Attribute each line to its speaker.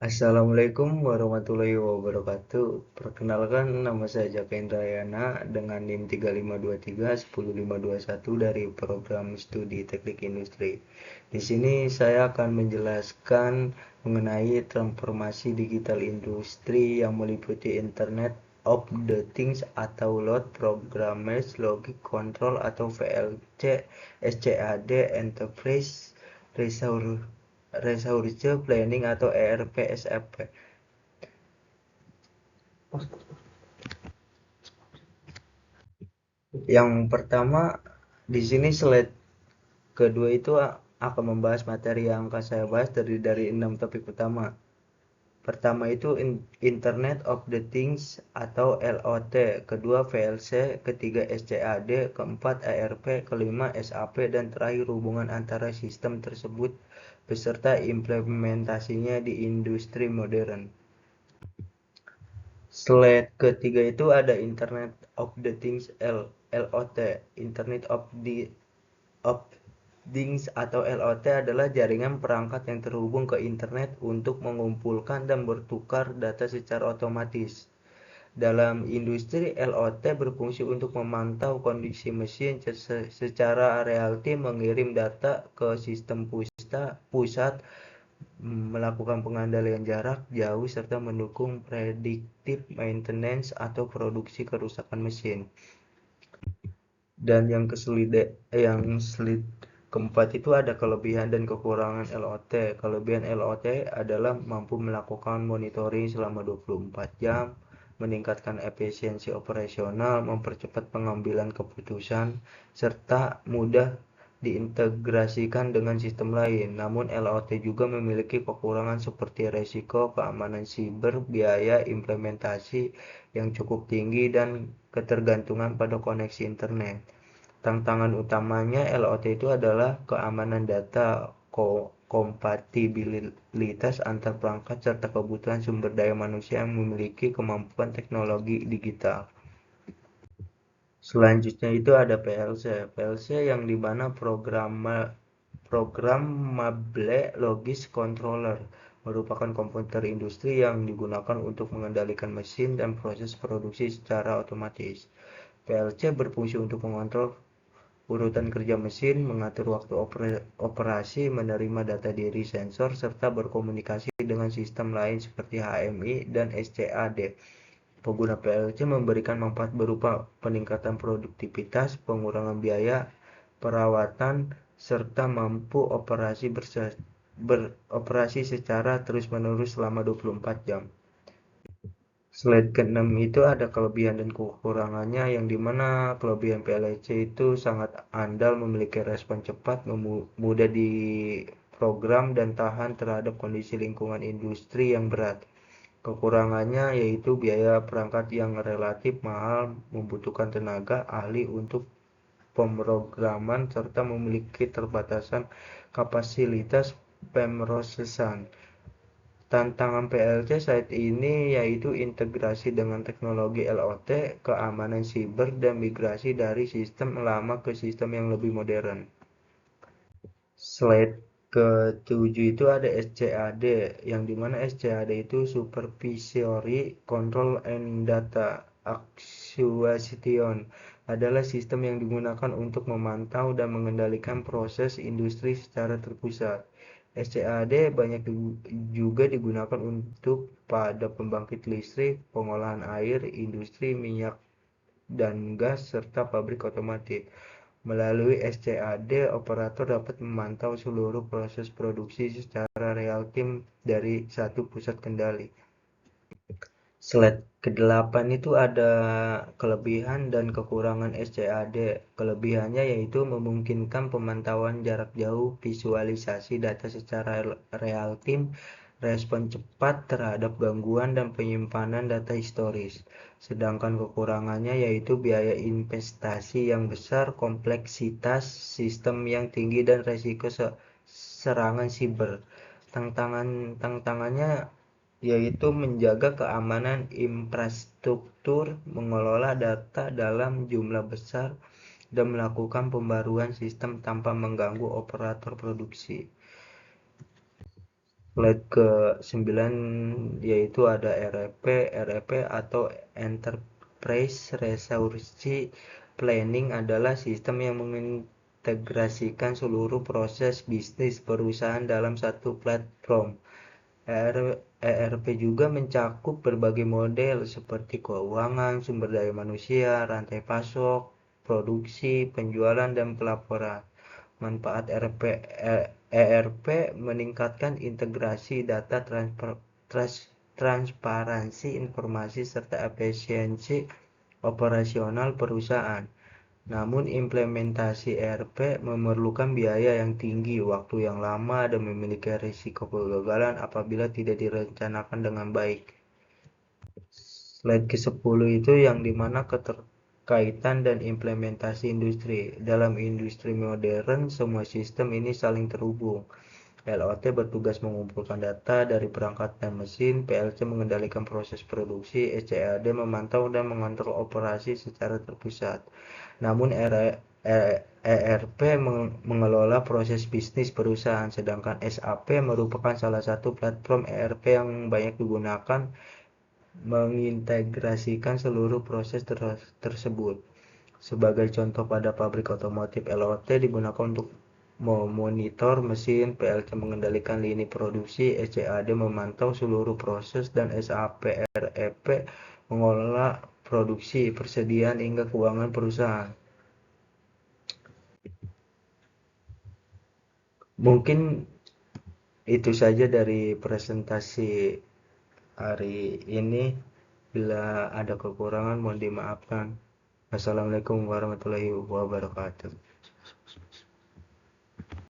Speaker 1: Assalamualaikum warahmatullahi wabarakatuh. Perkenalkan, nama saya Jaka Indrayana dengan NIM 3523 10521 dari program studi Teknik Industri. Di sini saya akan menjelaskan mengenai transformasi digital industri yang meliputi Internet of the Things atau Load Programmers Logic Control atau VLC, SCAD, Enterprise Resource Planning atau ERP/SAP. Yang pertama di sini slide kedua itu akan membahas materi yang akan saya bahas dari 6 topik utama. Pertama itu Internet of the Things atau LOT, kedua VLC, ketiga SCAD, keempat ERP, kelima SAP, dan terakhir hubungan antara sistem tersebut beserta implementasinya di industri modern. Slide ketiga itu ada Internet of the Things LOT. Internet of Things atau LOT adalah jaringan perangkat yang terhubung ke internet untuk mengumpulkan dan bertukar data secara otomatis. Dalam industri, LOT berfungsi untuk memantau kondisi mesin secara real time, mengirim data ke sistem pusat, melakukan pengandalian jarak jauh, serta mendukung predictive maintenance atau produksi kerusakan mesin. Dan yang slide keempat itu ada kelebihan dan kekurangan LOT. Kelebihan LOT adalah mampu melakukan monitoring selama 24 jam, meningkatkan efisiensi operasional, mempercepat pengambilan keputusan, serta mudah diintegrasikan dengan sistem lain. Namun LOT juga memiliki kekurangan seperti resiko keamanan siber, biaya implementasi yang cukup tinggi, dan ketergantungan pada koneksi internet. Tantangan utamanya LOT itu adalah keamanan data, kompatibilitas antar perangkat, serta kebutuhan sumber daya manusia yang memiliki kemampuan teknologi digital. Selanjutnya itu ada PLC. PLC yang dimana Programmable Logic Controller merupakan komputer industri yang digunakan untuk mengendalikan mesin dan proses produksi secara otomatis. PLC berfungsi untuk mengontrol urutan kerja mesin, mengatur waktu operasi, menerima data dari sensor, serta berkomunikasi dengan sistem lain seperti HMI dan SCAD. Pengguna PLC memberikan manfaat berupa peningkatan produktivitas, pengurangan biaya perawatan, serta mampu beroperasi secara terus-menerus selama 24 jam. Slide ke-6 itu ada kelebihan dan kekurangannya, yang dimana kelebihan PLC itu sangat andal, memiliki respon cepat, mudah diprogram, dan tahan terhadap kondisi lingkungan industri yang berat. Kekurangannya yaitu biaya perangkat yang relatif mahal, membutuhkan tenaga ahli untuk pemrograman, serta memiliki terbatasan kapasitas pemrosesan. Tantangan PLC saat ini yaitu integrasi dengan teknologi LOT, keamanan siber, dan migrasi dari sistem lama ke sistem yang lebih modern. Slide ke-7 itu ada SCAD, yang dimana SCAD itu Supervisory Control and Data Actuation, adalah sistem yang digunakan untuk memantau dan mengendalikan proses industri secara terpusat. SCAD banyak juga digunakan untuk pada pembangkit listrik, pengolahan air, industri minyak dan gas, serta pabrik otomotif. Melalui SCAD, operator dapat memantau seluruh proses produksi secara real time dari satu pusat kendali. Slide ke-8 itu ada kelebihan dan kekurangan SCAD. Kelebihannya yaitu memungkinkan pemantauan jarak jauh, visualisasi data secara real time, respon cepat terhadap gangguan, dan penyimpanan data historis. Sedangkan kekurangannya yaitu biaya investasi yang besar, kompleksitas sistem yang tinggi, dan resiko serangan siber. Tantangannya yaitu menjaga keamanan infrastruktur, mengelola data dalam jumlah besar, dan melakukan pembaruan sistem tanpa mengganggu operator produksi. Slide ke-9 yaitu ada REP. REP atau Enterprise Resource Planning adalah sistem yang mengintegrasikan seluruh proses bisnis perusahaan dalam satu platform. ERP juga mencakup berbagai model seperti keuangan, sumber daya manusia, rantai pasok, produksi, penjualan, dan pelaporan. Manfaat ERP meningkatkan integrasi data, transparansi informasi, serta efisiensi operasional perusahaan. Namun implementasi ERP memerlukan biaya yang tinggi, waktu yang lama, dan memiliki risiko kegagalan apabila tidak direncanakan dengan baik. Slide ke-10 itu yang dimana keterkaitan dan implementasi industri. Dalam industri modern, semua sistem ini saling terhubung. LOT bertugas mengumpulkan data dari perangkat dan mesin, PLC mengendalikan proses produksi, SCAD memantau dan mengontrol operasi secara terpusat. Namun ERP mengelola proses bisnis perusahaan, sedangkan SAP merupakan salah satu platform ERP yang banyak digunakan mengintegrasikan seluruh proses tersebut. Sebagai contoh, pada pabrik otomotif, LOT digunakan untuk memonitor mesin, PLC mengendalikan lini produksi, SCAD memantau seluruh proses, dan SAP REP mengelola produksi, persediaan, hingga keuangan perusahaan. Mungkin itu saja dari presentasi hari ini. Bila ada kekurangan mohon dimaafkan. Assalamualaikum warahmatullahi wabarakatuh.